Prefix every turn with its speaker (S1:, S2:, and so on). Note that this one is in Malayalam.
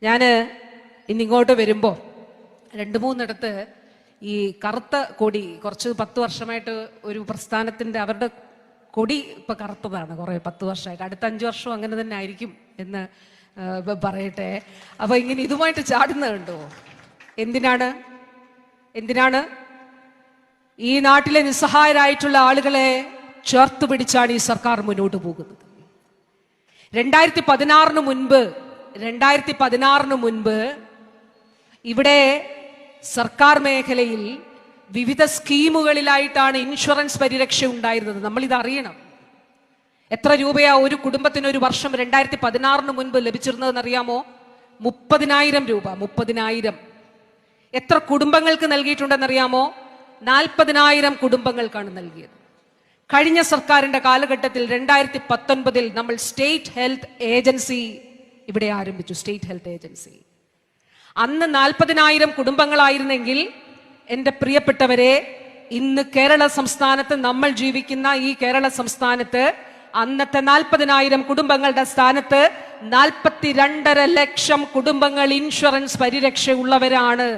S1: ഞാൻ ഇന്നിങ്ങോട്ട് വരുമ്പോൾ രണ്ട് മൂന്നിടത്ത് ഈ കറുത്ത കൊടി കുറച്ച് 10 വർഷമായിട്ട് ഒരു പ്രസ്ഥാനത്തിൻ്റെ അവരുടെ കൊടി ഇപ്പം കറുത്തതാണ് കുറേ 10 വർഷമായിട്ട്, അടുത്ത 5 വർഷം അങ്ങനെ തന്നെ ആയിരിക്കും എന്ന് പറയട്ടെ. അപ്പോൾ ഇങ്ങനെ ഇതുമായിട്ട് ചാടുന്നത് കണ്ടോ? എന്തിനാണ് ഈ നാട്ടിലെ നിസ്സഹായരായിട്ടുള്ള ആളുകളെ ചേർത്ത് പിടിച്ചാണ് ഈ സർക്കാർ മുന്നോട്ട് പോകുന്നത്. 2016 മുൻപ് ഇവിടെ സർക്കാർ മേഖലയിൽ വിവിധ സ്കീമുകളിലായിട്ടാണ് ഇൻഷുറൻസ് പരിരക്ഷ ഉണ്ടായിരുന്നത്. നമ്മളിത് അറിയണം. എത്ര രൂപയാ ഒരു കുടുംബത്തിന് ഒരു വർഷം 2016 മുൻപ് ലഭിച്ചിരുന്നതെന്ന് അറിയാമോ? 30,000 രൂപ. 30,000. എത്ര കുടുംബങ്ങൾക്ക് നൽകിയിട്ടുണ്ടെന്നറിയാമോ? 40,000 കുടുംബങ്ങൾക്കാണ് നൽകിയത്. കഴിഞ്ഞ സർക്കാരിന്റെ കാലഘട്ടത്തിൽ 2019 നമ്മൾ സ്റ്റേറ്റ് ഹെൽത്ത് ഏജൻസി ഇവിടെ ആരംഭിച്ചു. സ്റ്റേറ്റ് ഹെൽത്ത് ഏജൻസി അന്ന് 40,000 കുടുംബങ്ങളായിരുന്നെങ്കിൽ എൻ്റെ പ്രിയപ്പെട്ടവരെ, ഇന്ന് കേരള സംസ്ഥാനത്ത് നമ്മൾ ജീവിക്കുന്ന ഈ കേരള സംസ്ഥാനത്ത് അന്നത്തെ 40,000 കുടുംബങ്ങളുടെ സ്ഥാനത്ത് 42.5 ലക്ഷം കുടുംബങ്ങൾ ഇൻഷുറൻസ് പരിരക്ഷ ഉള്ളവരാണ്.